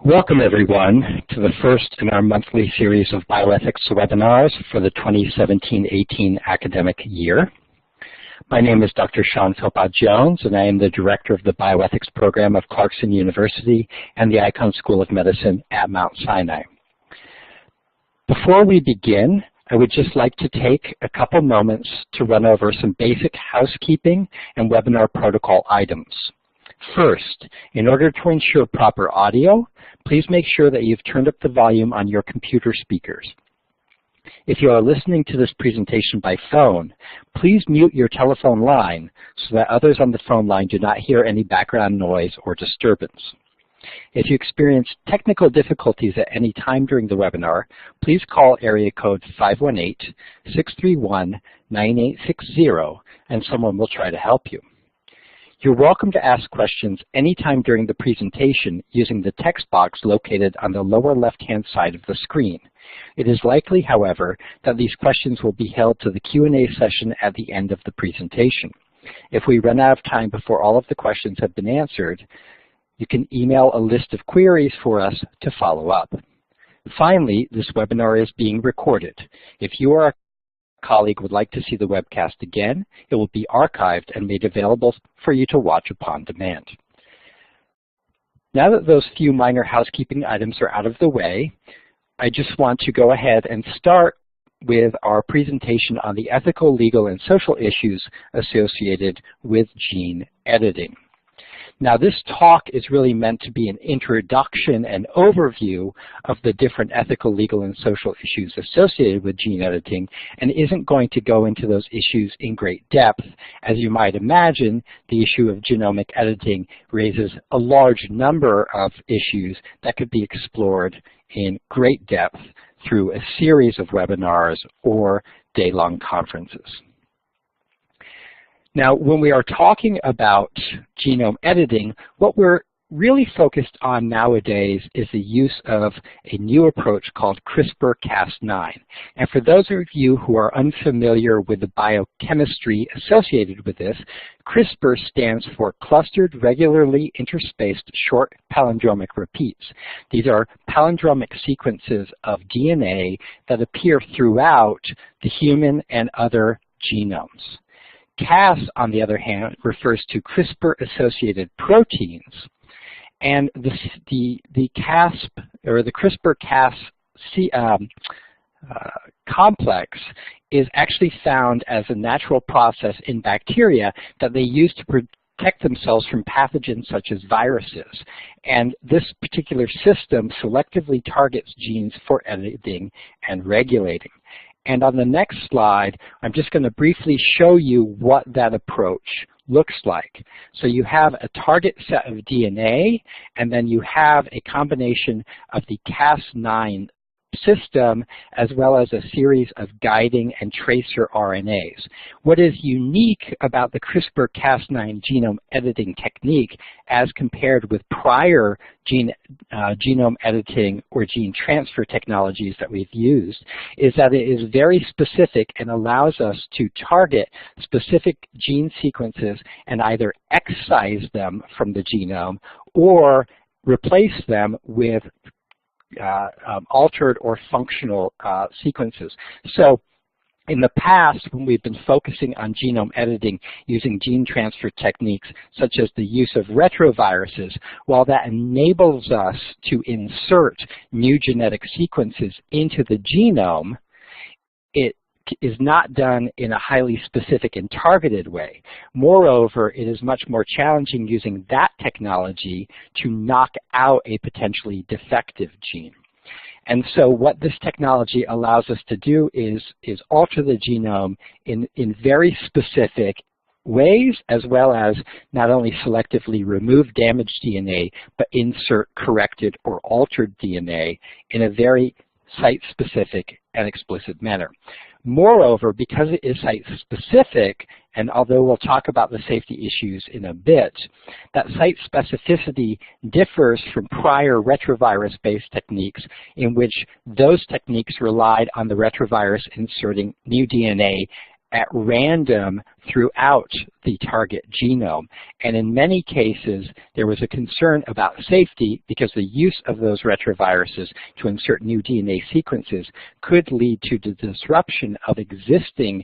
Welcome everyone to the first in our monthly series of bioethics webinars for the 2017-18 academic year. My name is Dr. Sean Philpott-Jones, and I am the director of the bioethics program of Clarkson University and the Icahn School of Medicine at Mount Sinai. Before we begin, I would just like to take a couple moments to run over some basic housekeeping and webinar protocol items. First, in order to ensure proper audio, please make sure that you've turned up the volume on your computer speakers. If you are listening to this presentation by phone, please mute your telephone line so that others on the phone line do not hear any background noise or disturbance. If you experience technical difficulties at any time during the webinar, please call area code 518-631-9860 and someone will try to help you. You're welcome to ask questions anytime during the presentation using the text box located on the lower left-hand side of the screen. It is likely, however, that these questions will be held to the Q&A session at the end of the presentation. If we run out of time before all of the questions have been answered, you can email a list of queries for us to follow up. Finally, this webinar is being recorded. If you or a colleague would like to see the webcast again, it will be archived and made available for you to watch upon demand. Now that those few minor housekeeping items are out of the way, I just want to go ahead and start with our presentation on the ethical, legal, and social issues associated with gene editing. Now, this talk is really meant to be an introduction and overview of the different ethical, legal, and social issues associated with gene editing, and isn't going to go into those issues in great depth. As you might imagine, the issue of genomic editing raises a large number of issues that could be explored in great depth through a series of webinars or day-long conferences. Now, when we are talking about genome editing, what we're really focused on nowadays is the use of a new approach called CRISPR-Cas9. And for those of you who are unfamiliar with the biochemistry associated with this, CRISPR stands for Clustered Regularly Interspaced Short Palindromic Repeats. These are palindromic sequences of DNA that appear throughout the human and other genomes. Cas, on the other hand, refers to CRISPR-associated proteins, and the CASP or the CRISPR-Cas complex is actually found as a natural process in bacteria that they use to protect themselves from pathogens such as viruses. And this particular system selectively targets genes for editing and regulating. And on the next slide, I'm just going to briefly show you what that approach looks like. So you have a target set of DNA, and then you have a combination of the Cas9 system as well as a series of guiding and tracer RNAs. What is unique about the CRISPR-Cas9 genome editing technique as compared with prior genome editing or gene transfer technologies that we've used is that it is very specific and allows us to target specific gene sequences and either excise them from the genome or replace them with altered or functional sequences. So in the past, when we've been focusing on genome editing using gene transfer techniques such as the use of retroviruses, while that enables us to insert new genetic sequences into the genome, it is not done in a highly specific and targeted way. Moreover, it is much more challenging using that technology to knock out a potentially defective gene. And so what this technology allows us to do is alter the genome in very specific ways, as well as not only selectively remove damaged DNA, but insert corrected or altered DNA in a very site-specific and explicit manner. Moreover, because it is site-specific, and although we'll talk about the safety issues in a bit, that site specificity differs from prior retrovirus-based techniques in which those techniques relied on the retrovirus inserting new DNA at random throughout the target genome. And in many cases, there was a concern about safety because the use of those retroviruses to insert new DNA sequences could lead to the disruption of existing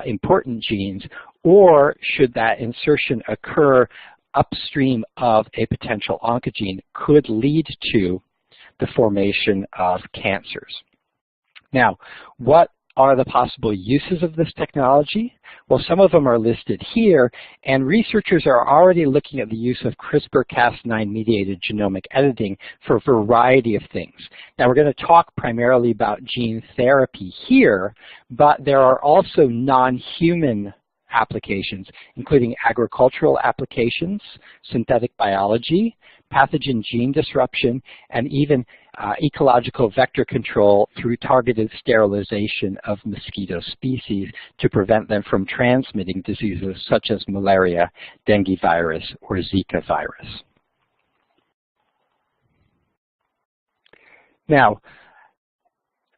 important genes, or should that insertion occur upstream of a potential oncogene, could lead to the formation of cancers. Now, what are the possible uses of this technology? Well, some of them are listed here, and researchers are already looking at the use of CRISPR-Cas9 mediated genomic editing for a variety of things. Now, we're going to talk primarily about gene therapy here, but there are also non-human applications, including agricultural applications, synthetic biology, pathogen gene disruption, and even ecological vector control through targeted sterilization of mosquito species to prevent them from transmitting diseases such as malaria, dengue virus, or Zika virus. Now,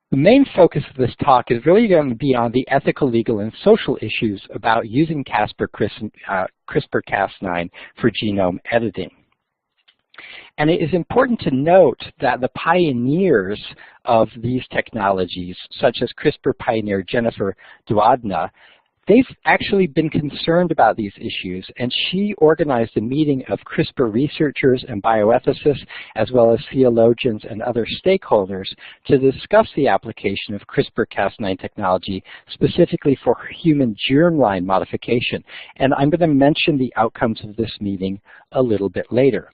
the main focus of this talk is really going to be on the ethical, legal, and social issues about using CRISPR-Cas9 for genome editing. And it is important to note that the pioneers of these technologies, such as CRISPR pioneer Jennifer Doudna, they've actually been concerned about these issues, and she organized a meeting of CRISPR researchers and bioethicists, as well as theologians and other stakeholders, to discuss the application of CRISPR-Cas9 technology specifically for human germline modification. And I'm going to mention the outcomes of this meeting a little bit later.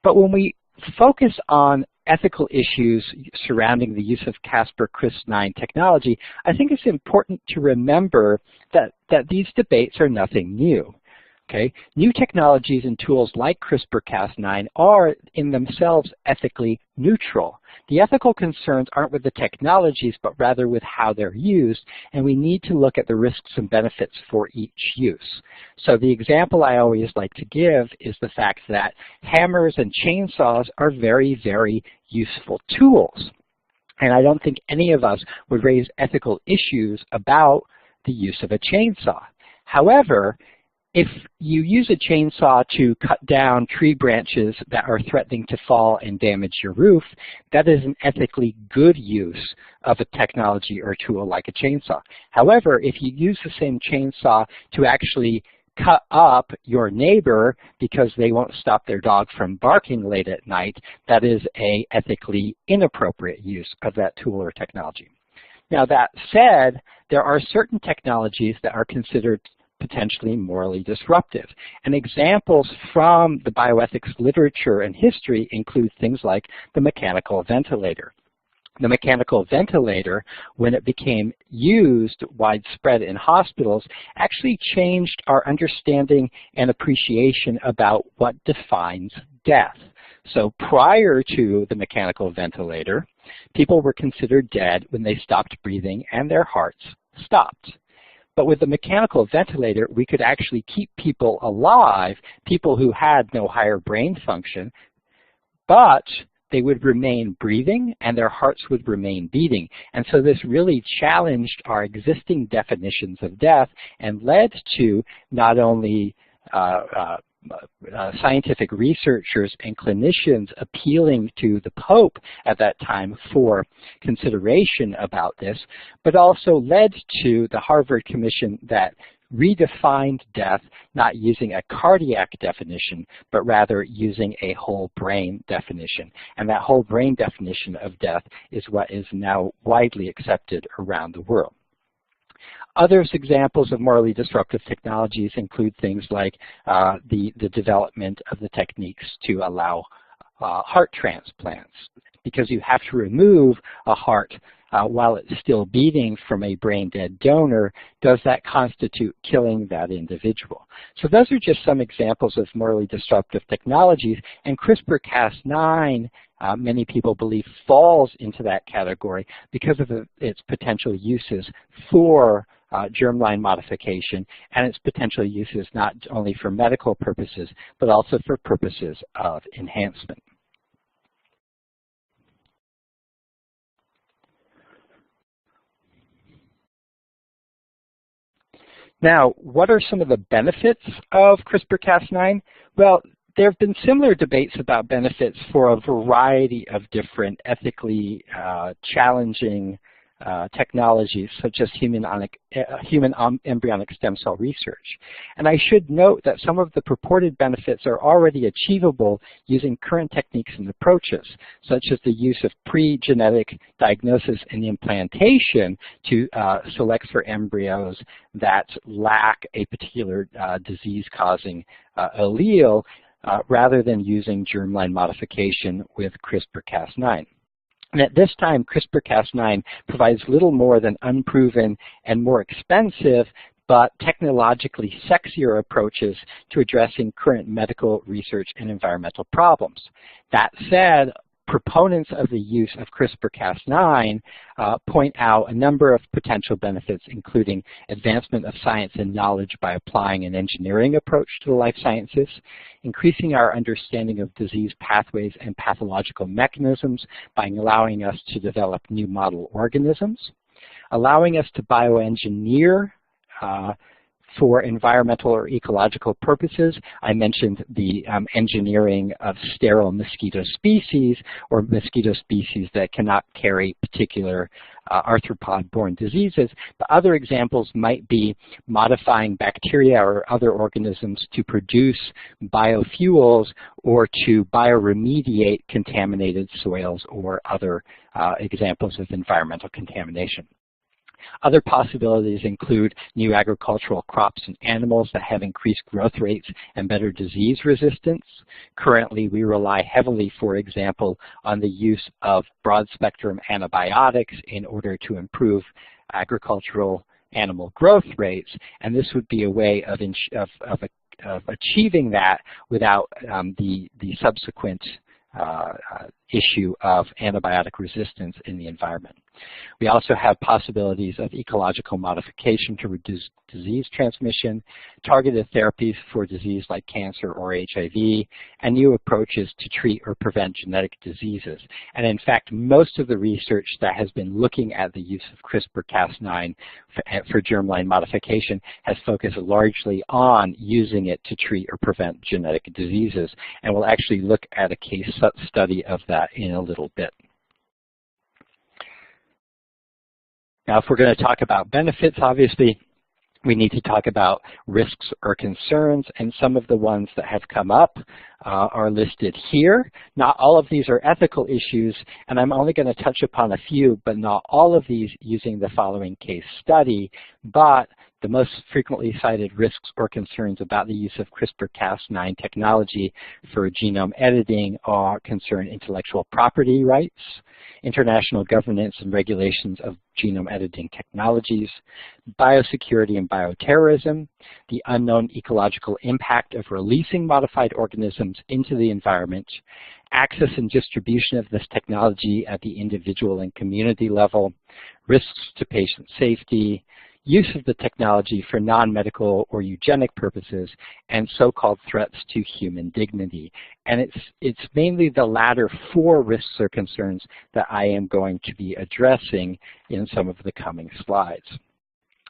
But when we focus on ethical issues surrounding the use of CRISPR-Cas9 technology, I think it's important to remember that these debates are nothing new. Okay? New technologies and tools like CRISPR-Cas9 are in themselves ethically neutral. The ethical concerns aren't with the technologies, but rather with how they're used, and we need to look at the risks and benefits for each use. So the example I always like to give is the fact that hammers and chainsaws are very, very useful tools. And I don't think any of us would raise ethical issues about the use of a chainsaw. However, if you use a chainsaw to cut down tree branches that are threatening to fall and damage your roof, that is an ethically good use of a technology or tool like a chainsaw. However, if you use the same chainsaw to actually cut up your neighbor because they won't stop their dog from barking late at night, that is an ethically inappropriate use of that tool or technology. Now, that said, there are certain technologies that are considered potentially morally disruptive. And examples from the bioethics literature and history include things like the mechanical ventilator. The mechanical ventilator, when it became used widespread in hospitals, actually changed our understanding and appreciation about what defines death. So prior to the mechanical ventilator, people were considered dead when they stopped breathing and their hearts stopped. But with the mechanical ventilator, we could actually keep people alive, people who had no higher brain function, but they would remain breathing and their hearts would remain beating. And so this really challenged our existing definitions of death and led to not only scientific researchers and clinicians appealing to the Pope at that time for consideration about this, but also led to the Harvard Commission that redefined death, not using a cardiac definition, but rather using a whole brain definition. And that whole brain definition of death is what is now widely accepted around the world. Other examples of morally disruptive technologies include things like the development of the techniques to allow heart transplants, because you have to remove a heart while it's still beating from a brain-dead donor. Does that constitute killing that individual? So those are just some examples of morally disruptive technologies, and CRISPR-Cas9, many people believe, falls into that category because of its potential uses for germline modification and its potential uses not only for medical purposes, but also for purposes of enhancement. Now, what are some of the benefits of CRISPR-Cas9? Well, there have been similar debates about benefits for a variety of different ethically challenging technologies, such as human embryonic stem cell research. And I should note that some of the purported benefits are already achievable using current techniques and approaches, such as the use of pre-genetic diagnosis and implantation to select for embryos that lack a particular disease-causing allele, rather than using germline modification with CRISPR-Cas9. And at this time, CRISPR-Cas9 provides little more than unproven and more expensive, but technologically sexier approaches to addressing current medical research and environmental problems. That said, proponents of the use of CRISPR-Cas9 point out a number of potential benefits, including advancement of science and knowledge by applying an engineering approach to the life sciences, increasing our understanding of disease pathways and pathological mechanisms by allowing us to develop new model organisms, allowing us to bioengineer for environmental or ecological purposes. I mentioned the engineering of sterile mosquito species, or mosquito species that cannot carry particular arthropod-borne diseases. But other examples might be modifying bacteria or other organisms to produce biofuels or to bioremediate contaminated soils or other examples of environmental contamination. Other possibilities include new agricultural crops and animals that have increased growth rates and better disease resistance. Currently, we rely heavily, for example, on the use of broad-spectrum antibiotics in order to improve agricultural animal growth rates, and this would be a way of achieving that without the subsequent issue of antibiotic resistance in the environment. We also have possibilities of ecological modification to reduce disease transmission, targeted therapies for disease like cancer or HIV, and new approaches to treat or prevent genetic diseases. And in fact, most of the research that has been looking at the use of CRISPR-Cas9 for germline modification has focused largely on using it to treat or prevent genetic diseases. And we'll actually look at a case study of that in a little bit. Now, if we're going to talk about benefits, obviously, we need to talk about risks or concerns, and some of the ones that have come up are listed here. Not all of these are ethical issues, and I'm only going to touch upon a few, but not all of these using the following case study. But the most frequently cited risks or concerns about the use of CRISPR-Cas9 technology for genome editing are concern intellectual property rights, international governance and regulations of genome editing technologies, biosecurity and bioterrorism, the unknown ecological impact of releasing modified organisms into the environment, access and distribution of this technology at the individual and community level, risks to patient safety, use of the technology for non-medical or eugenic purposes, and so-called threats to human dignity. And it's mainly the latter four risks or concerns that I am going to be addressing in some of the coming slides.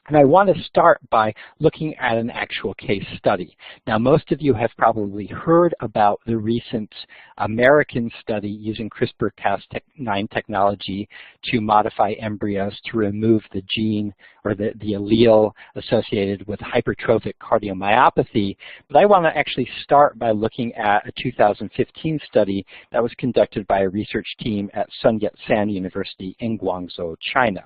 And I want to start by looking at an actual case study. Now, most of you have probably heard about the recent American study using CRISPR-Cas9 technology to modify embryos to remove the gene or the allele associated with hypertrophic cardiomyopathy. But I want to actually start by looking at a 2015 study that was conducted by a research team at Sun Yat-sen University in Guangzhou, China.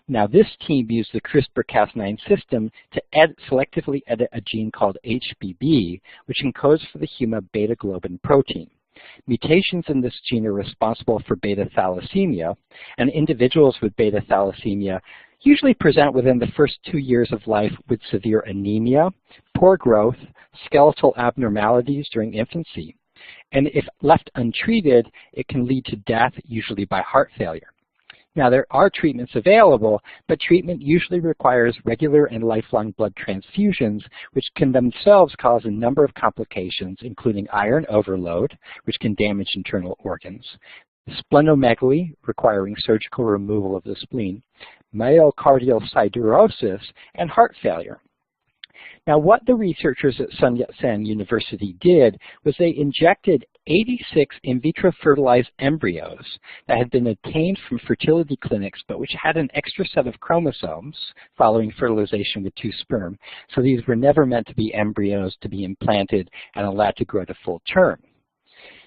Now, this team used the CRISPR-Cas9 system to selectively edit a gene called HBB, which encodes for the human beta-globin protein. Mutations in this gene are responsible for beta thalassemia, and individuals with beta thalassemia usually present within the first 2 years of life with severe anemia, poor growth, skeletal abnormalities during infancy. And if left untreated, it can lead to death, usually by heart failure. Now, there are treatments available, but treatment usually requires regular and lifelong blood transfusions, which can themselves cause a number of complications, including iron overload, which can damage internal organs, splenomegaly, requiring surgical removal of the spleen, myocardial siderosis, and heart failure. Now, what the researchers at Sun Yat-sen University did was they injected 86 in vitro fertilized embryos that had been obtained from fertility clinics, but which had an extra set of chromosomes following fertilization with 2 sperm. So these were never meant to be embryos to be implanted and allowed to grow to full term.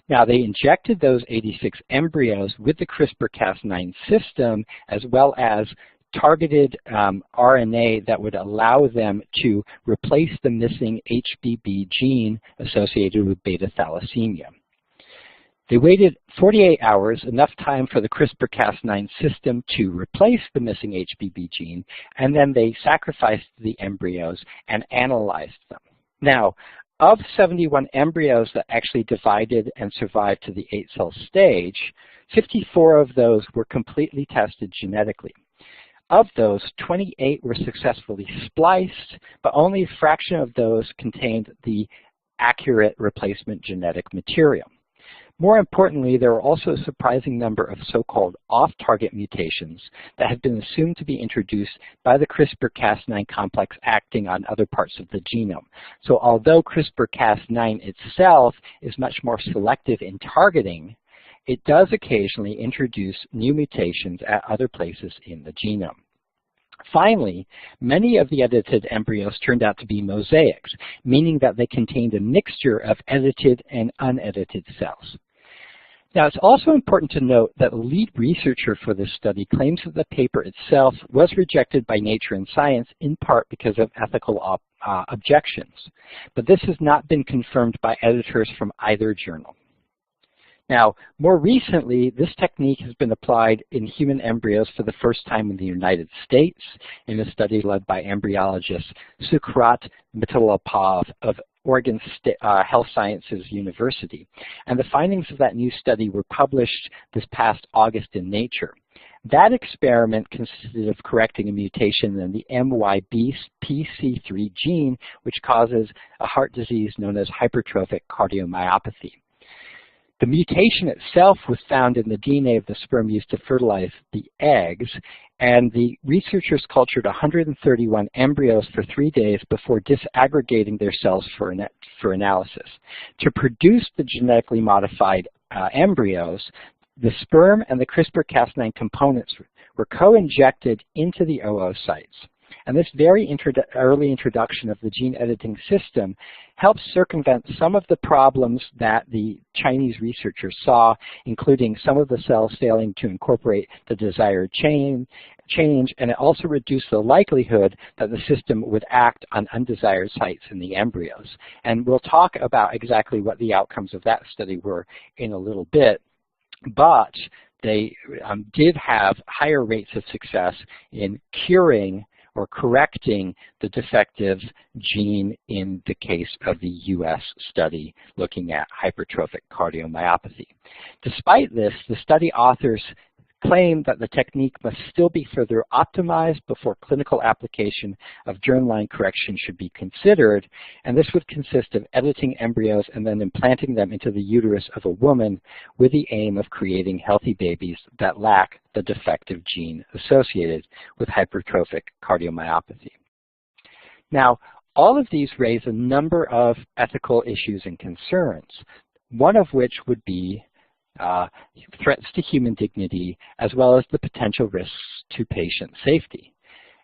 Now, they injected those 86 embryos with the CRISPR-Cas9 system, as well as targeted RNA that would allow them to replace the missing HBB gene associated with beta thalassemia. They waited 48 hours, enough time for the CRISPR-Cas9 system to replace the missing HBB gene, and then they sacrificed the embryos and analyzed them. Now, of 71 embryos that actually divided and survived to the 8-cell stage, 54 of those were completely tested genetically. Of those, 28 were successfully spliced, but only a fraction of those contained the accurate replacement genetic material. More importantly, there were also a surprising number of so-called off-target mutations that had been assumed to be introduced by the CRISPR-Cas9 complex acting on other parts of the genome. So although CRISPR-Cas9 itself is much more selective in targeting, it does occasionally introduce new mutations at other places in the genome. Finally, many of the edited embryos turned out to be mosaics, meaning that they contained a mixture of edited and unedited cells. Now, it's also important to note that the lead researcher for this study claims that the paper itself was rejected by Nature and Science in part because of ethical objections, but this has not been confirmed by editors from either journal. Now, more recently, this technique has been applied in human embryos for the first time in the United States in a study led by embryologist Sukrat Mitalapov of Oregon Health Sciences University. And the findings of that new study were published this past August in Nature. That experiment consisted of correcting a mutation in the MYBPC3 gene, which causes a heart disease known as hypertrophic cardiomyopathy. The mutation itself was found in the DNA of the sperm used to fertilize the eggs, and the researchers cultured 131 embryos for 3 days before disaggregating their cells for analysis. To produce the genetically modified embryos, the sperm and the CRISPR-Cas9 components were co-injected into the oocytes. And this very early introduction of the gene editing system helps circumvent some of the problems that the Chinese researchers saw, including some of the cells failing to incorporate the desired change, and it also reduced the likelihood that the system would act on undesired sites in the embryos. And we'll talk about exactly what the outcomes of that study were in a little bit, but they did have higher rates of success in curing or correcting the defective gene in the case of the U.S. study looking at hypertrophic cardiomyopathy. Despite this, the study authors claim that the technique must still be further optimized before clinical application of germline correction should be considered, and this would consist of editing embryos and then implanting them into the uterus of a woman with the aim of creating healthy babies that lack the defective gene associated with hypertrophic cardiomyopathy. Now, all of these raise a number of ethical issues and concerns, one of which would be threats to human dignity, as well as the potential risks to patient safety.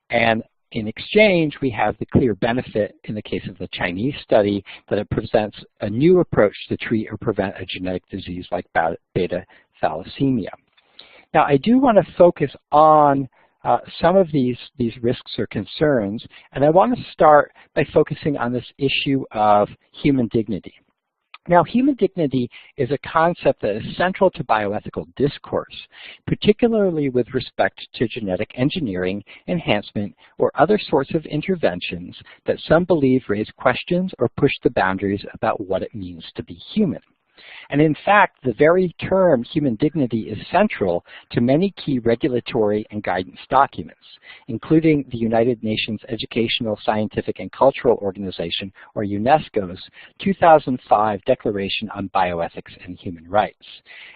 And in exchange, we have the clear benefit in the case of the Chinese study that it presents a new approach to treat or prevent a genetic disease like beta thalassemia. Now, I do want to focus on some of these risks or concerns, and I want to start by focusing on this issue of human dignity. Now, human dignity is a concept that is central to bioethical discourse, particularly with respect to genetic engineering, enhancement, or other sorts of interventions that some believe raise questions or push the boundaries about what it means to be human. And in fact, the very term human dignity is central to many key regulatory and guidance documents, including the United Nations Educational, Scientific, and Cultural Organization, or UNESCO's 2005 Declaration on Bioethics and Human Rights.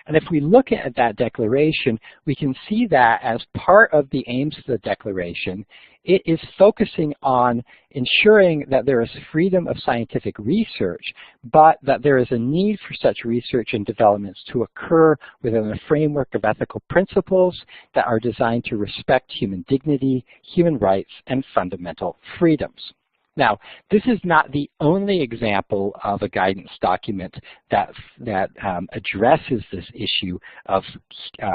And if we look at that declaration, we can see that as part of the aims of the declaration It is focusing on ensuring that there is freedom of scientific research, but that there is a need for such research and developments to occur within a framework of ethical principles that are designed to respect human dignity, human rights, and fundamental freedoms. Now, this is not the only example of a guidance document that addresses this issue of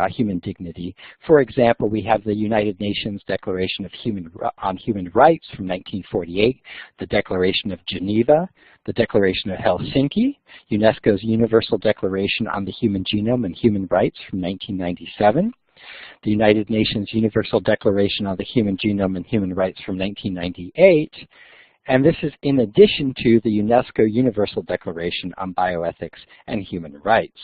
human dignity. For example, we have the United Nations Declaration on Human Rights from 1948, the Declaration of Geneva, the Declaration of Helsinki, UNESCO's Universal Declaration on the Human Genome and Human Rights from 1997, the United Nations Universal Declaration on the Human Genome and Human Rights from 1998, and this is in addition to the UNESCO Universal Declaration on Bioethics and Human Rights.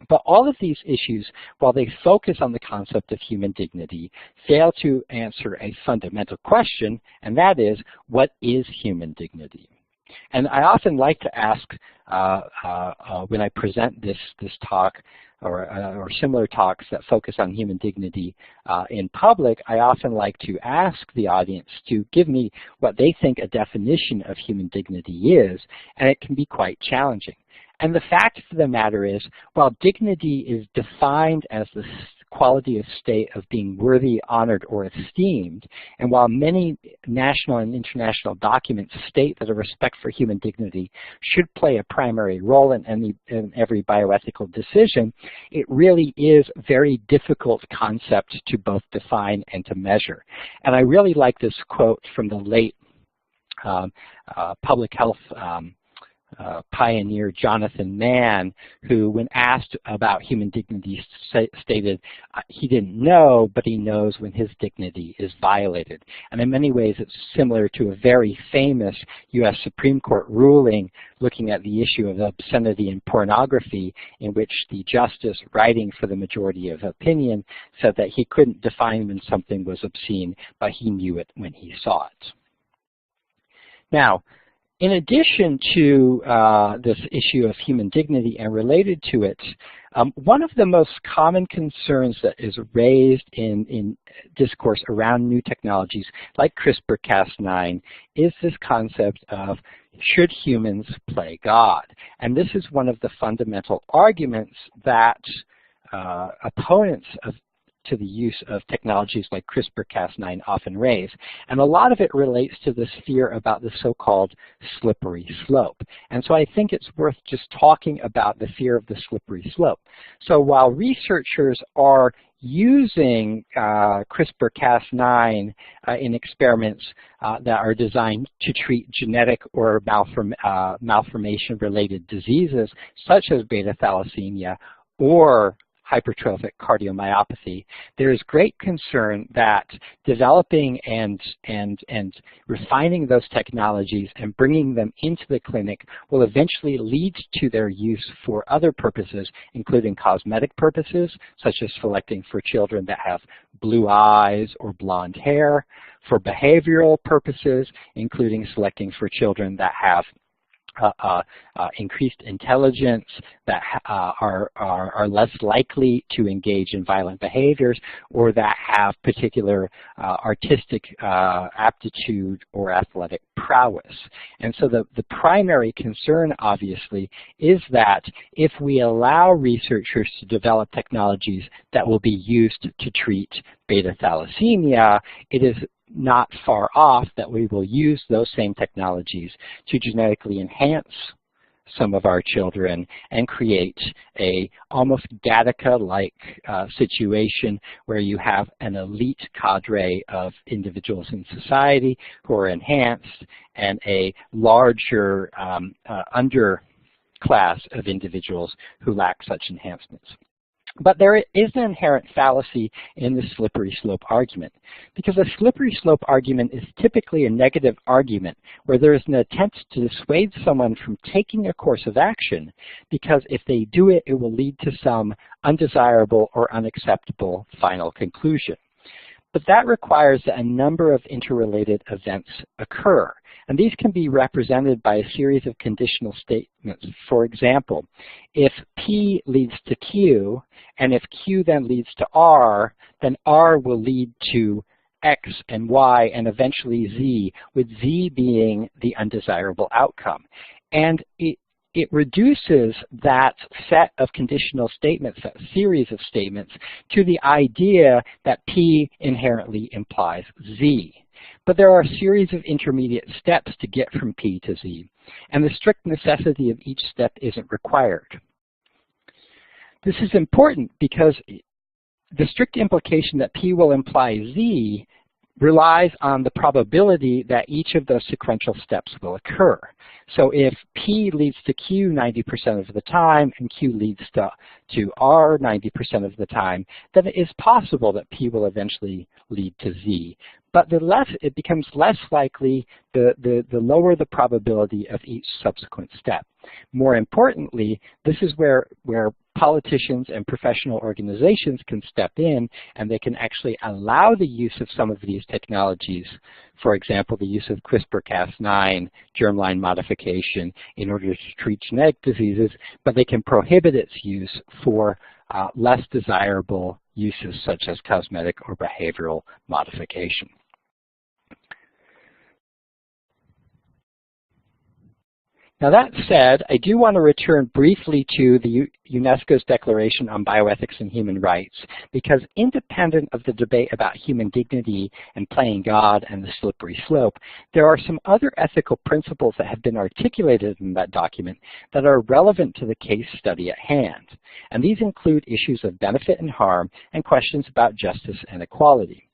But all of these issues, while they focus on the concept of human dignity, fail to answer a fundamental question, and that is, what is human dignity? And I often like to ask, when I present this talk, or similar talks that focus on human dignity in public, I often like to ask the audience to give me what they think a definition of human dignity is, and it can be quite challenging. And the fact of the matter is, while dignity is defined as the quality of state of being worthy, honored, or esteemed, and while many national and international documents state that a respect for human dignity should play a primary role in every bioethical decision, it really is a very difficult concept to both define and to measure. And I really like this quote from the late public health pioneer Jonathan Mann, who, when asked about human dignity, stated he didn't know, but he knows when his dignity is violated. And in many ways, it's similar to a very famous U.S. Supreme Court ruling looking at the issue of obscenity in pornography, in which the justice, writing for the majority of opinion, said that he couldn't define when something was obscene, but he knew it when he saw it. Now, in addition to this issue of human dignity and related to it, one of the most common concerns that is raised in discourse around new technologies like CRISPR-Cas9 is this concept of, should humans play God? And this is one of the fundamental arguments that opponents to the use of technologies like CRISPR-Cas9 often raise. And a lot of it relates to this fear about the so-called slippery slope. And so I think it's worth just talking about the fear of the slippery slope. So while researchers are using CRISPR-Cas9 in experiments that are designed to treat genetic or malformation-related diseases, such as beta thalassemia or hypertrophic cardiomyopathy, there is great concern that developing and refining those technologies and bringing them into the clinic will eventually lead to their use for other purposes, including cosmetic purposes, such as selecting for children that have blue eyes or blonde hair, for behavioral purposes, including selecting for children that have increased intelligence, that are less likely to engage in violent behaviors, or that have particular artistic aptitude or athletic prowess. And so the primary concern, obviously, is that if we allow researchers to develop technologies that will be used to treat beta thalassemia, it is not far off that we will use those same technologies to genetically enhance some of our children and create a almost Gattaca-like situation where you have an elite cadre of individuals in society who are enhanced and a larger underclass of individuals who lack such enhancements. But there is an inherent fallacy in the slippery slope argument, because a slippery slope argument is typically a negative argument where there is an attempt to dissuade someone from taking a course of action, because if they do it, it will lead to some undesirable or unacceptable final conclusion. But that requires that a number of interrelated events occur. And these can be represented by a series of conditional statements. For example, if P leads to Q, and if Q then leads to R, then R will lead to X and Y and eventually Z, with Z being the undesirable outcome. And it reduces that set of conditional statements, that series of statements, to the idea that P inherently implies Z. But there are a series of intermediate steps to get from P to Z, and the strict necessity of each step isn't required. This is important because the strict implication that P will imply Z relies on the probability that each of those sequential steps will occur. So if P leads to Q 90% of the time and Q leads to R 90% of the time, then it is possible that P will eventually lead to Z. But it becomes less likely the lower the probability of each subsequent step. More importantly, this is where politicians and professional organizations can step in, and they can actually allow the use of some of these technologies. For example, the use of CRISPR-Cas9 germline modification in order to treat genetic diseases, but they can prohibit its use for less desirable uses such as cosmetic or behavioral modification. Now that said, I do want to return briefly to the UNESCO's Declaration on Bioethics and Human Rights, because independent of the debate about human dignity and playing God and the slippery slope, there are some other ethical principles that have been articulated in that document that are relevant to the case study at hand. And these include issues of benefit and harm and questions about justice and equality.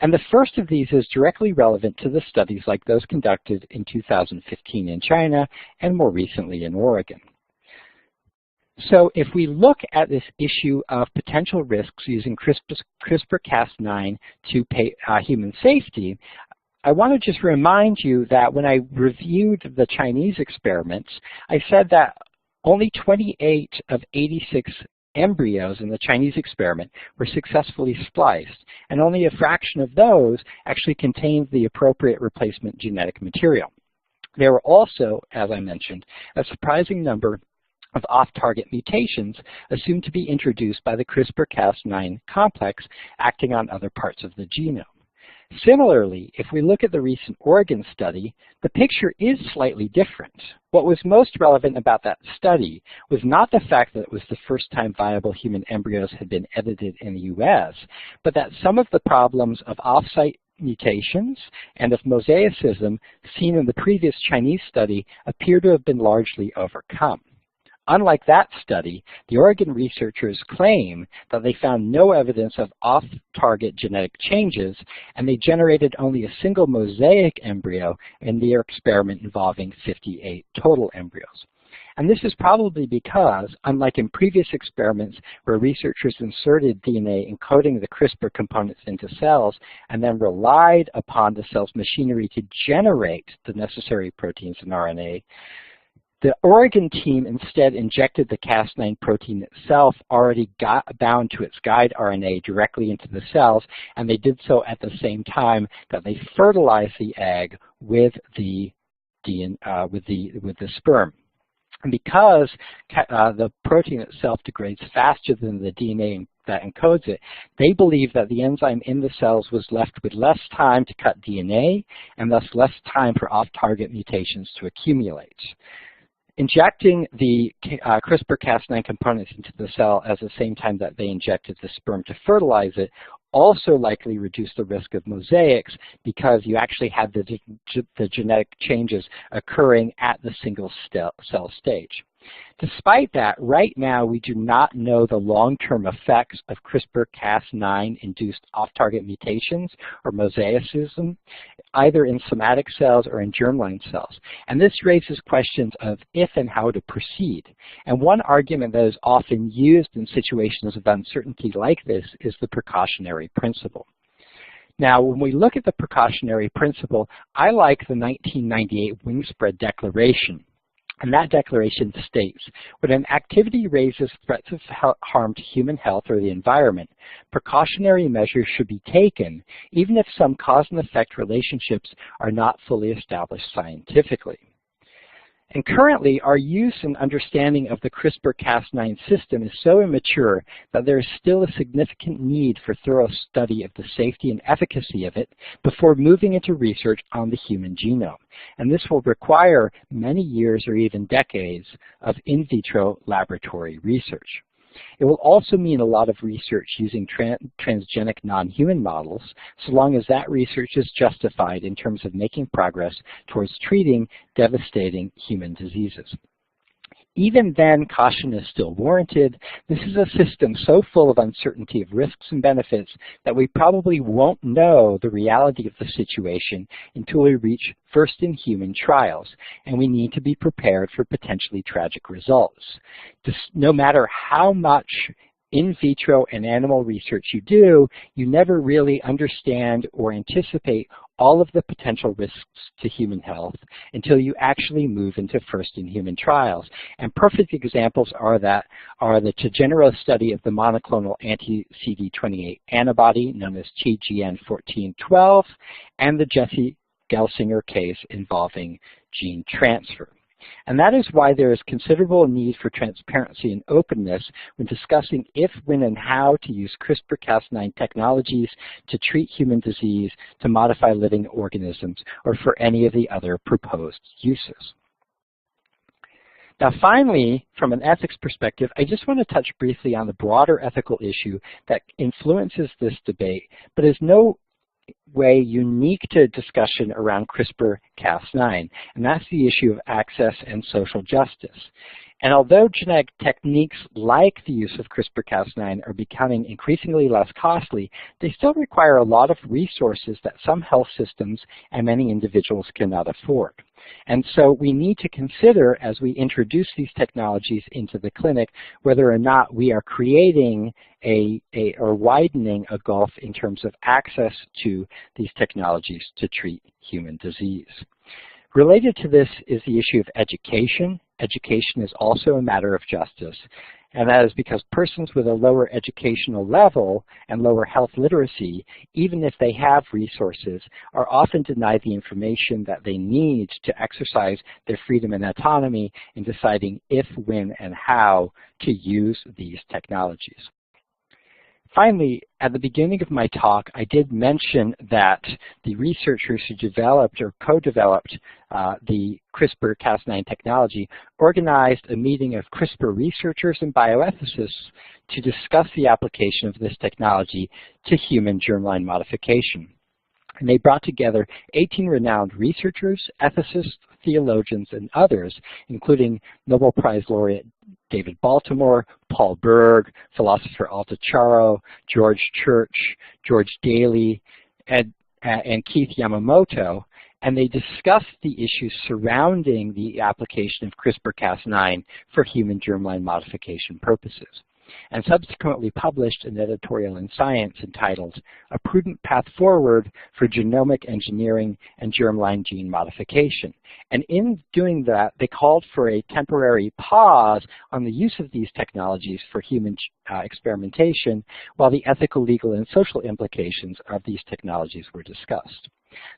And the first of these is directly relevant to the studies like those conducted in 2015 in China and more recently in Oregon. So if we look at this issue of potential risks using CRISPR-Cas9 to human safety, I want to just remind you that when I reviewed the Chinese experiments, I said that only 28 of 86 embryos in the Chinese experiment were successfully spliced, and only a fraction of those actually contained the appropriate replacement genetic material. There were also, as I mentioned, a surprising number of off-target mutations assumed to be introduced by the CRISPR-Cas9 complex acting on other parts of the genome. Similarly, if we look at the recent Oregon study, the picture is slightly different. What was most relevant about that study was not the fact that it was the first time viable human embryos had been edited in the US, but that some of the problems of off-site mutations and of mosaicism seen in the previous Chinese study appear to have been largely overcome. Unlike that study, the Oregon researchers claim that they found no evidence of off-target genetic changes, and they generated only a single mosaic embryo in their experiment involving 58 total embryos. And this is probably because, unlike in previous experiments where researchers inserted DNA encoding the CRISPR components into cells and then relied upon the cell's machinery to generate the necessary proteins and RNA, the Oregon team instead injected the Cas9 protein itself already bound to its guide RNA directly into the cells, and they did so at the same time that they fertilized the egg with the sperm. And because the protein itself degrades faster than the DNA that encodes it, they believe that the enzyme in the cells was left with less time to cut DNA and thus less time for off-target mutations to accumulate. Injecting the CRISPR-Cas9 components into the cell at the same time that they injected the sperm to fertilize it also likely reduced the risk of mosaics because you actually had the genetic changes occurring at the single cell stage. Despite that, right now we do not know the long-term effects of CRISPR-Cas9-induced off-target mutations or mosaicism, either in somatic cells or in germline cells. And this raises questions of if and how to proceed. And one argument that is often used in situations of uncertainty like this is the precautionary principle. Now, when we look at the precautionary principle, I like the 1998 Wingspread Declaration. And that declaration states, when an activity raises threats of harm to human health or the environment, precautionary measures should be taken, even if some cause and effect relationships are not fully established scientifically. And currently, our use and understanding of the CRISPR-Cas9 system is so immature that there is still a significant need for thorough study of the safety and efficacy of it before moving into research on the human genome. And this will require many years or even decades of in vitro laboratory research. It will also mean a lot of research using transgenic non-human models, so long as that research is justified in terms of making progress towards treating devastating human diseases. Even then, caution is still warranted. This is a system so full of uncertainty of risks and benefits that we probably won't know the reality of the situation until we reach first-in-human trials, and we need to be prepared for potentially tragic results. No matter how much in vitro and animal research you do, you never really understand or anticipate all of the potential risks to human health until you actually move into first-in-human trials. And perfect examples are the Tageno study of the monoclonal anti-CD28 antibody known as TGN-1412 and the Jesse Gelsinger case involving gene transfer. And that is why there is considerable need for transparency and openness when discussing if, when, and how to use CRISPR-Cas9 technologies to treat human disease, to modify living organisms, or for any of the other proposed uses. Now finally, from an ethics perspective, I just want to touch briefly on the broader ethical issue that influences this debate, but is no way unique to discussion around CRISPR-Cas9, and that's the issue of access and social justice. And although genetic techniques like the use of CRISPR-Cas9 are becoming increasingly less costly, they still require a lot of resources that some health systems and many individuals cannot afford. And so we need to consider, as we introduce these technologies into the clinic, whether or not we are creating or widening a gulf in terms of access to these technologies to treat human disease. Related to this is the issue of education. Education is also a matter of justice, and that is because persons with a lower educational level and lower health literacy, even if they have resources, are often denied the information that they need to exercise their freedom and autonomy in deciding if, when, and how to use these technologies. Finally, at the beginning of my talk, I did mention that the researchers who developed or co-developed the CRISPR-Cas9 technology organized a meeting of CRISPR researchers and bioethicists to discuss the application of this technology to human germline modification. And they brought together 18 renowned researchers, ethicists, theologians, and others, including Nobel Prize laureate David Baltimore, Paul Berg, philosopher Altacharo, George Church, George Daly, and Keith Yamamoto, and they discussed the issues surrounding the application of CRISPR-Cas9 for human germline modification purposes, and subsequently published an editorial in Science entitled A Prudent Path Forward for Genomic Engineering and Germline Gene Modification. And in doing that, they called for a temporary pause on the use of these technologies for human experimentation while the ethical, legal, and social implications of these technologies were discussed.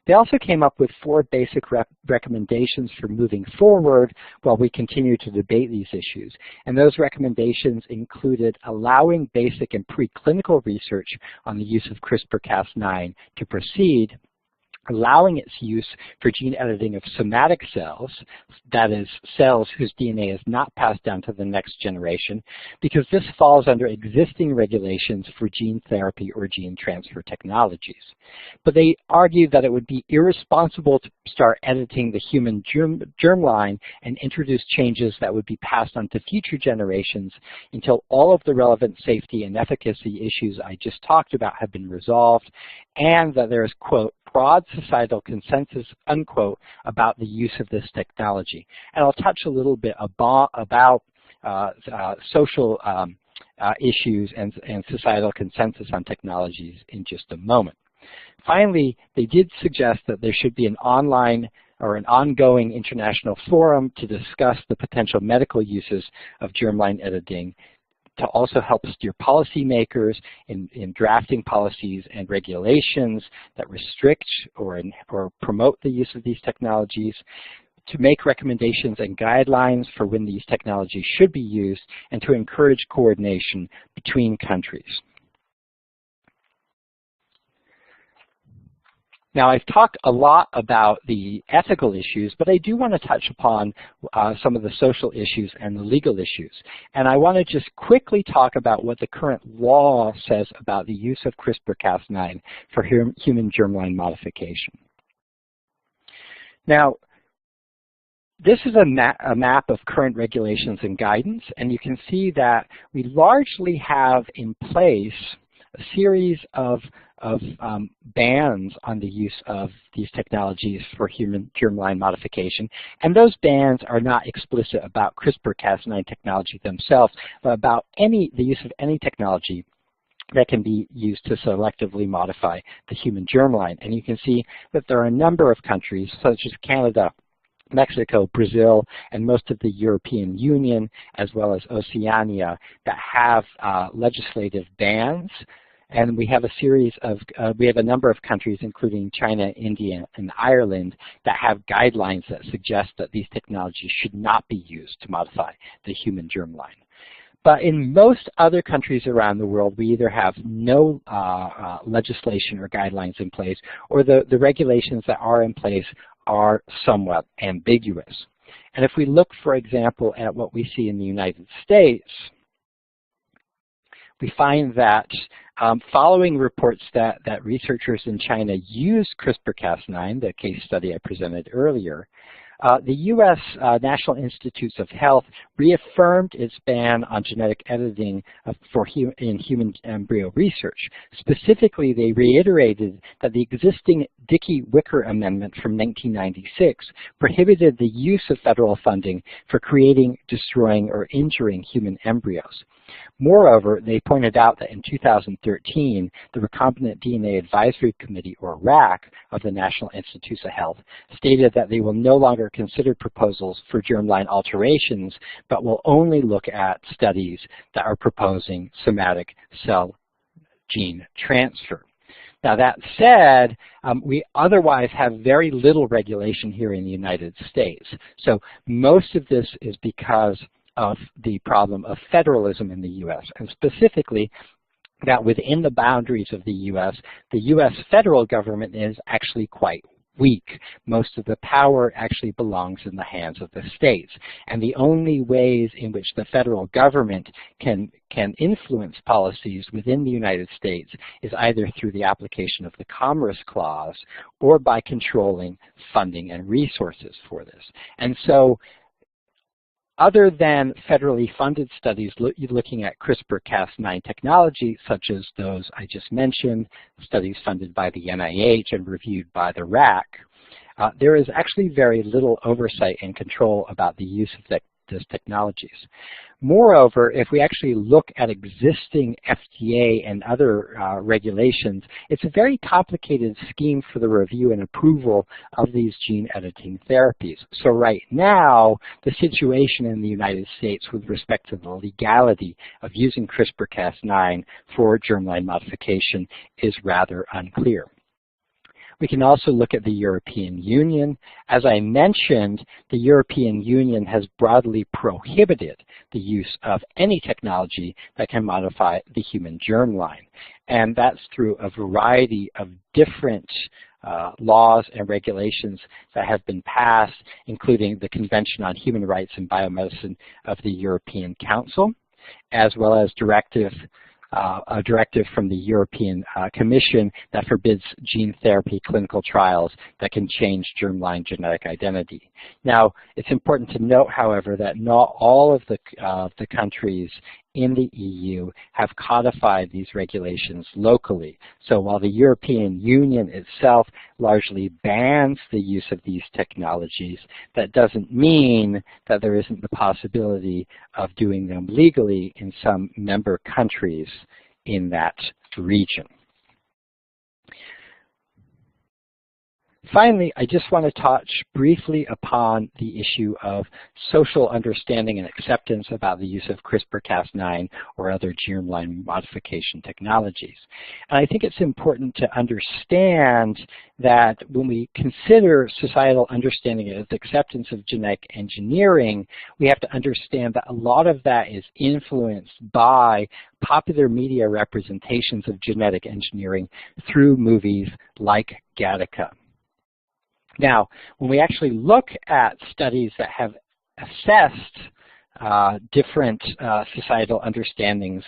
They also came up with 4 basic recommendations for moving forward while we continue to debate these issues. And those recommendations included allowing basic and preclinical research on the use of CRISPR-Cas9 to proceed, allowing its use for gene editing of somatic cells, that is, cells whose DNA is not passed down to the next generation, because this falls under existing regulations for gene therapy or gene transfer technologies. But they argued that it would be irresponsible to start editing the human germline and introduce changes that would be passed on to future generations until all of the relevant safety and efficacy issues I just talked about have been resolved, and that there is, quote, broad societal consensus, unquote, about the use of this technology. And I'll touch a little bit about social issues and societal consensus on technologies in just a moment. Finally, they did suggest that there should be an online or an ongoing international forum to discuss the potential medical uses of germline editing, to also help steer policymakers in drafting policies and regulations that restrict or promote the use of these technologies, to make recommendations and guidelines for when these technologies should be used, and to encourage coordination between countries. Now, I've talked a lot about the ethical issues, but I do want to touch upon some of the social issues and the legal issues. And I want to just quickly talk about what the current law says about the use of CRISPR-Cas9 for human germline modification. Now, this is a map of current regulations and guidance, and you can see that we largely have in place a series of bans on the use of these technologies for human germline modification. And those bans are not explicit about CRISPR-Cas9 technology themselves, but about the use of any technology that can be used to selectively modify the human germline. And you can see that there are a number of countries, such as Canada, Mexico, Brazil, and most of the European Union, as well as Oceania, that have legislative bans. And we have a number of countries, including China, India, and Ireland, that have guidelines that suggest that these technologies should not be used to modify the human germline. But in most other countries around the world, we either have no legislation or guidelines in place, or the regulations that are in place are somewhat ambiguous. And if we look, for example, at what we see in the United States, we find that following reports that researchers in China use CRISPR-Cas9, the case study I presented earlier, the U.S. National Institutes of Health reaffirmed its ban on genetic editing in human embryo research. Specifically, they reiterated that the existing Dickey-Wicker Amendment from 1996 prohibited the use of federal funding for creating, destroying, or injuring human embryos. Moreover, they pointed out that in 2013, the Recombinant DNA Advisory Committee, or RAC, of the National Institutes of Health stated that they will no longer consider proposals for germline alterations, but will only look at studies that are proposing somatic cell gene transfer. Now, that said, we otherwise have very little regulation here in the United States. So most of this is because of the problem of federalism in the U.S., and specifically that within the boundaries of the U.S. federal government is actually quite weak. Most of the power actually belongs in the hands of the states. And the only ways in which the federal government can influence policies within the United States is either through the application of the Commerce Clause or by controlling funding and resources for this. And so, other than federally funded studies looking at CRISPR-Cas9 technology, such as those I just mentioned, studies funded by the NIH and reviewed by the RAC, there is actually very little oversight and control about the use of these technologies. Moreover, if we actually look at existing FDA and other regulations, it's a very complicated scheme for the review and approval of these gene editing therapies. So right now, the situation in the United States with respect to the legality of using CRISPR-Cas9 for germline modification is rather unclear. We can also look at the European Union. As I mentioned, the European Union has broadly prohibited the use of any technology that can modify the human germline. And that's through a variety of different laws and regulations that have been passed, including the Convention on Human Rights and Biomedicine of the European Council, as well as a directive from the European Commission that forbids gene therapy clinical trials that can change germline genetic identity. Now, it's important to note, however, that not all of the countries in the EU have codified these regulations locally. So while the European Union itself largely bans the use of these technologies, that doesn't mean that there isn't the possibility of doing them legally in some member countries in that region. Finally, I just want to touch briefly upon the issue of social understanding and acceptance about the use of CRISPR-Cas9 or other germline modification technologies. And I think it's important to understand that when we consider societal understanding of acceptance of genetic engineering, we have to understand that a lot of that is influenced by popular media representations of genetic engineering through movies like Gattaca. Now, when we actually look at studies that have assessed different societal understandings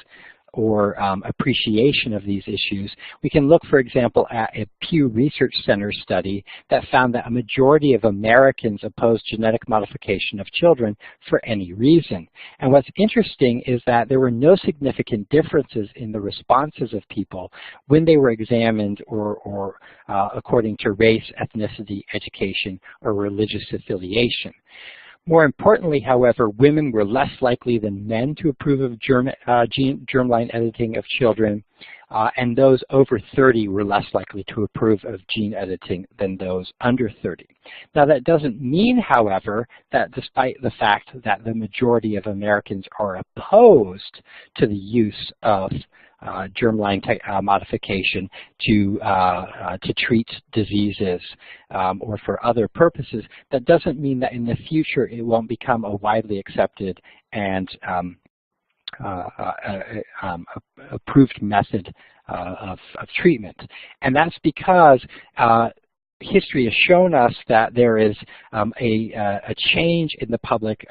or appreciation of these issues, we can look, for example, at a Pew Research Center study that found that a majority of Americans oppose genetic modification of children for any reason. And what's interesting is that there were no significant differences in the responses of people when they were examined or according to race, ethnicity, education, or religious affiliation. More importantly, however, women were less likely than men to approve of germline editing of children, and those over 30 were less likely to approve of gene editing than those under 30. Now, that doesn't mean, however, that despite the fact that the majority of Americans are opposed to the use of germline modification to treat diseases or for other purposes, that doesn't mean that in the future it won't become a widely accepted and approved method of treatment. And that's because history has shown us that there is a change in the public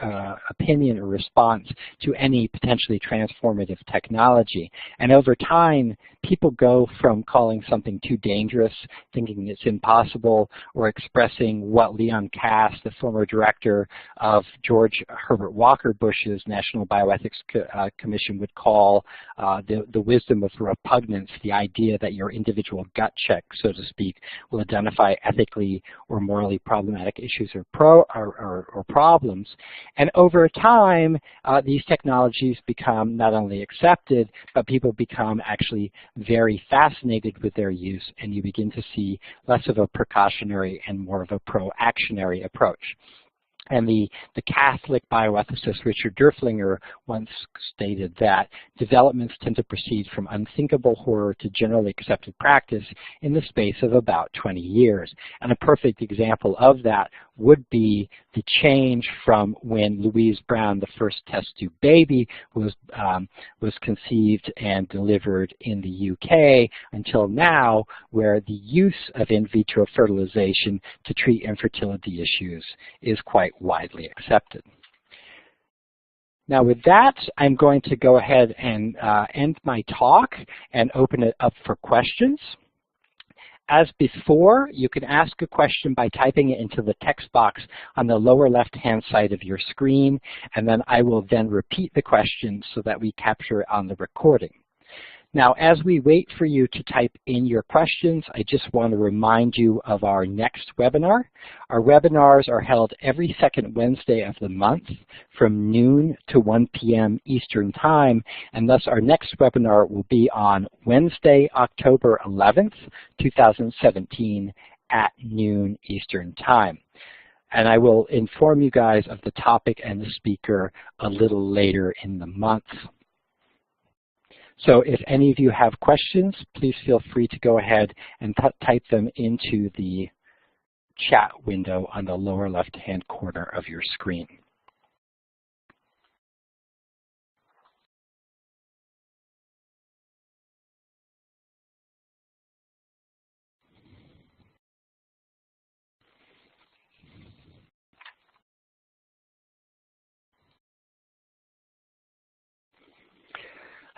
opinion or response to any potentially transformative technology. And over time, people go from calling something too dangerous, thinking it's impossible, or expressing what Leon Cass, the former director of George Herbert Walker Bush's National Bioethics Commission, would call the wisdom of repugnance, the idea that your individual gut check, so to speak, will identify ethically or morally problematic issues or problems. And over time, these technologies become not only accepted, but people become actually very fascinated with their use, and you begin to see less of a precautionary and more of a pro-actionary approach. And the Catholic bioethicist Richard Derflinger once stated that developments tend to proceed from unthinkable horror to generally accepted practice in the space of about 20 years. And a perfect example of that would be the change from when Louise Brown, the first test tube baby, was conceived and delivered in the UK until now, where the use of in vitro fertilization to treat infertility issues is quite widely accepted. Now with that, I'm going to go ahead and end my talk and open it up for questions. As before, you can ask a question by typing it into the text box on the lower left-hand side of your screen, and then I will then repeat the question so that we capture it on the recording. Now, as we wait for you to type in your questions, I just want to remind you of our next webinar. Our webinars are held every second Wednesday of the month from noon to 1 p.m. Eastern Time, and thus our next webinar will be on Wednesday, October 11th, 2017 at noon Eastern Time. And I will inform you guys of the topic and the speaker a little later in the month. So if any of you have questions, please feel free to go ahead and type them into the chat window on the lower left-hand corner of your screen.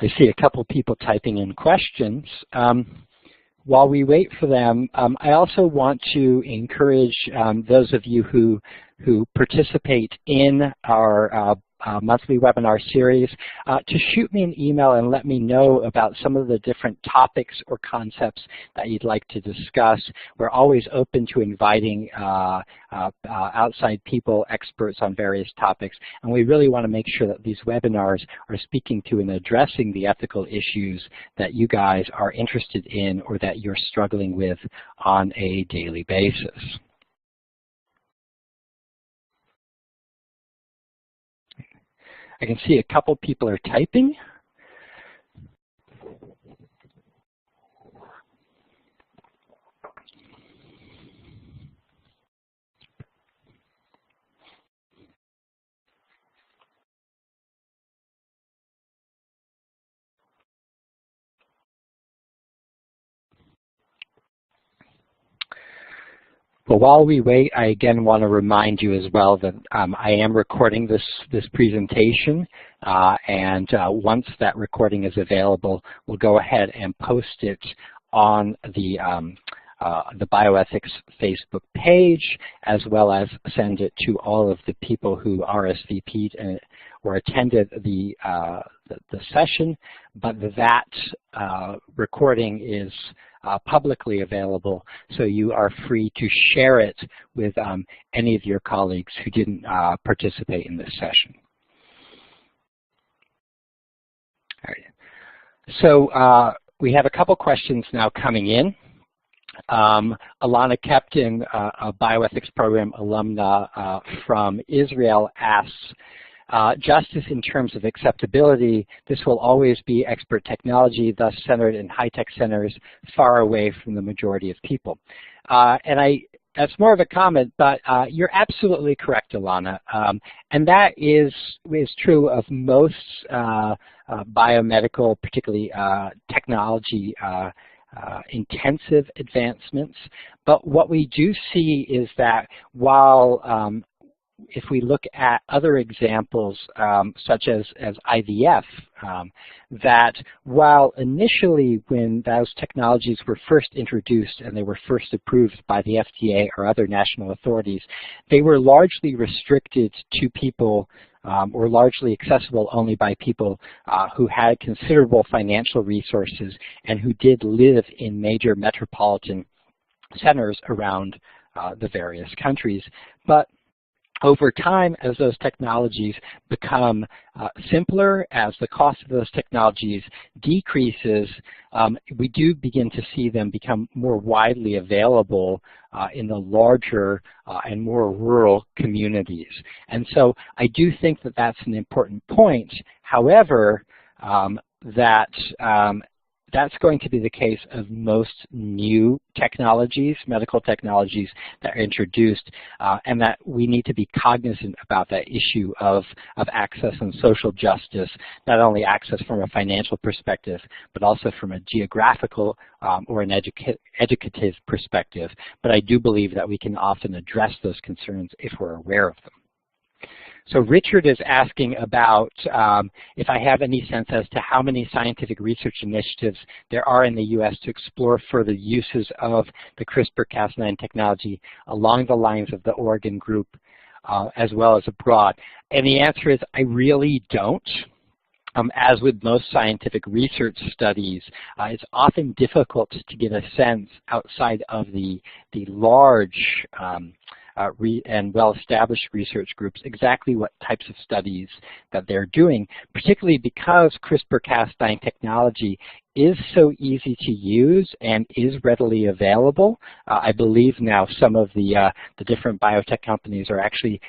I see a couple people typing in questions. While we wait for them, I also want to encourage those of you who participate in our monthly webinar series, to shoot me an email and let me know about some of the different topics or concepts that you'd like to discuss. We're always open to inviting outside people, experts on various topics, and we really want to make sure that these webinars are speaking to and addressing the ethical issues that you guys are interested in or that you're struggling with on a daily basis. I can see a couple people are typing. But while we wait, I again want to remind you as well that I am recording this presentation, and once that recording is available, we'll go ahead and post it on the Bioethics Facebook page, as well as send it to all of the people who RSVP'd or attended the session. But that recording is publicly available, so you are free to share it with any of your colleagues who didn't participate in this session. All right. So we have a couple questions now coming in. Alana Kepton, a bioethics program alumna from Israel, asks, justice in terms of acceptability, this will always be expert technology, thus centered in high-tech centers far away from the majority of people. That's more of a comment, but you're absolutely correct, Alana. And that is true of most biomedical, particularly technology intensive advancements. But what we do see is that while if we look at other examples such as IVF, that while initially when those technologies were first introduced and they were first approved by the FDA or other national authorities, they were largely restricted to people or largely accessible only by people who had considerable financial resources and who did live in major metropolitan centers around the various countries. But over time, as those technologies become simpler, as the cost of those technologies decreases, we do begin to see them become more widely available in the larger and more rural communities. And so I do think that that's an important point. However, that's going to be the case of most new technologies, medical technologies that are introduced, and that we need to be cognizant about that issue of access and social justice, not only access from a financial perspective, but also from a geographical or an educative perspective. But I do believe that we can often address those concerns if we're aware of them. So Richard is asking about if I have any sense as to how many scientific research initiatives there are in the U.S. to explore further uses of the CRISPR-Cas9 technology along the lines of the Oregon group as well as abroad. And the answer is I really don't. As with most scientific research studies, it's often difficult to get a sense outside of the large and well-established research groups exactly what types of studies that they're doing, particularly because CRISPR-Cas9 technology is so easy to use and is readily available. I believe now some of the different biotech companies are actually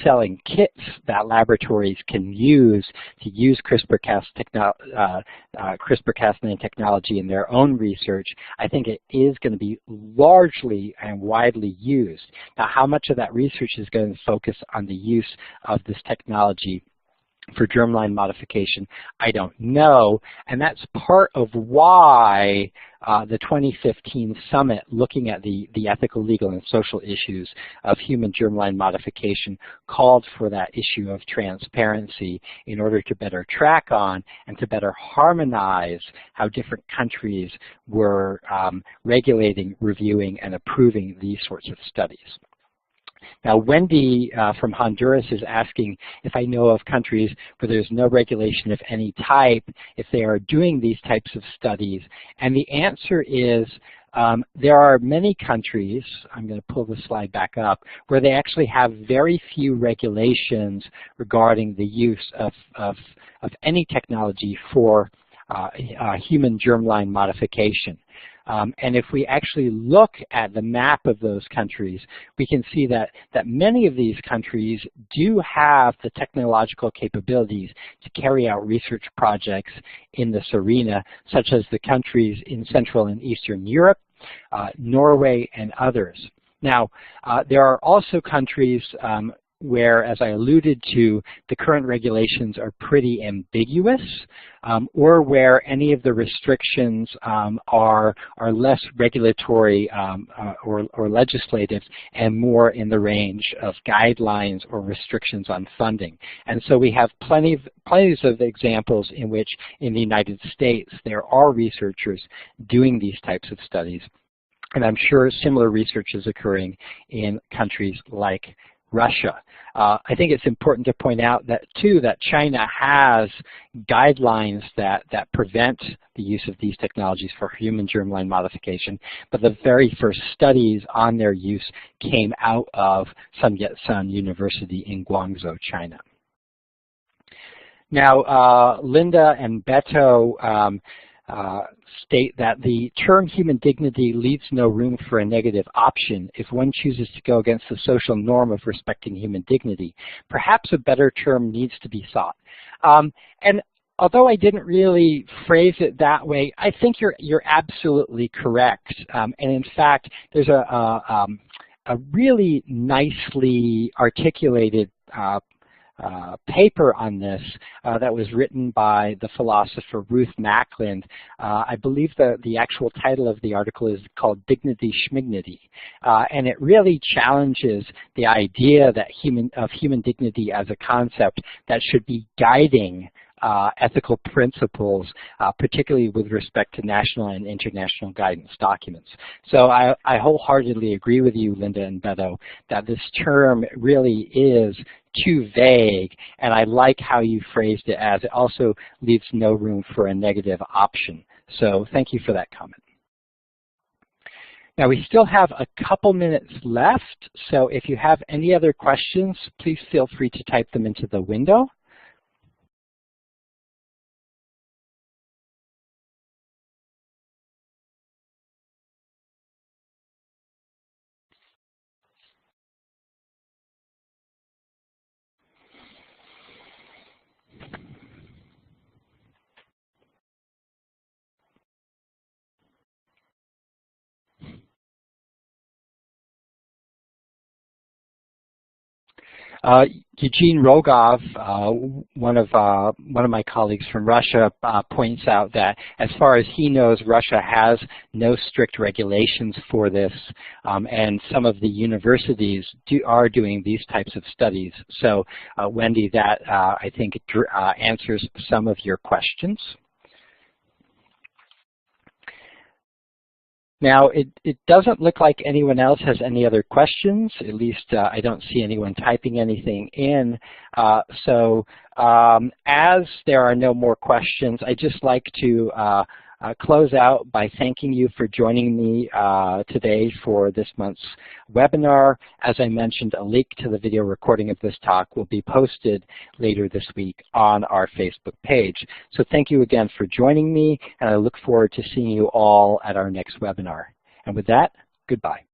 selling kits that laboratories can use to use CRISPR-Cas9 technology in their own research. I think it is going to be largely and widely used. Now, how much of that research is going to focus on the use of this technology for germline modification, I don't know, and that's part of why the 2015 summit looking at the ethical, legal, and social issues of human germline modification called for that issue of transparency in order to better track on and to better harmonize how different countries were regulating, reviewing, and approving these sorts of studies. Now, Wendy from Honduras is asking if I know of countries where there's no regulation of any type, if they are doing these types of studies. And the answer is there are many countries, I'm going to pull the slide back up, where they actually have very few regulations regarding the use of any technology for human germline modification. And if we actually look at the map of those countries, we can see that many of these countries do have the technological capabilities to carry out research projects in this arena, such as the countries in Central and Eastern Europe, Norway, and others. Now, there are also countries where, as I alluded to, the current regulations are pretty ambiguous, or where any of the restrictions are less regulatory or legislative and more in the range of guidelines or restrictions on funding. And so we have plenty of examples in which in the United States there are researchers doing these types of studies. And I'm sure similar research is occurring in countries like Russia. I think it's important to point out that, too, that China has guidelines that prevent the use of these technologies for human germline modification, but the very first studies on their use came out of Sun Yat-sen University in Guangzhou, China. Now, Linda and Beto state that the term human dignity leaves no room for a negative option if one chooses to go against the social norm of respecting human dignity. Perhaps a better term needs to be sought. And although I didn't really phrase it that way, I think you're absolutely correct. And in fact, there's a really nicely articulated paper on this that was written by the philosopher Ruth Macklin. I believe the actual title of the article is called Dignity Schmignity, and it really challenges the idea that human dignity as a concept that should be guiding ethical principles, particularly with respect to national and international guidance documents. So I wholeheartedly agree with you, Linda and Beto, that this term really is too vague, and I like how you phrased it as it also leaves no room for a negative option. So thank you for that comment. Now, we still have a couple minutes left, so if you have any other questions, please feel free to type them into the window. Eugene Rogov, one of my colleagues from Russia, points out that as far as he knows, Russia has no strict regulations for this, and some of the universities are doing these types of studies. So, Wendy, that I think answers some of your questions. Now, it doesn't look like anyone else has any other questions. At least I don't see anyone typing anything in. So as there are no more questions, I'd just like to close out by thanking you for joining me today for this month's webinar. As I mentioned, a link to the video recording of this talk will be posted later this week on our Facebook page. So thank you again for joining me, and I look forward to seeing you all at our next webinar. And with that, goodbye.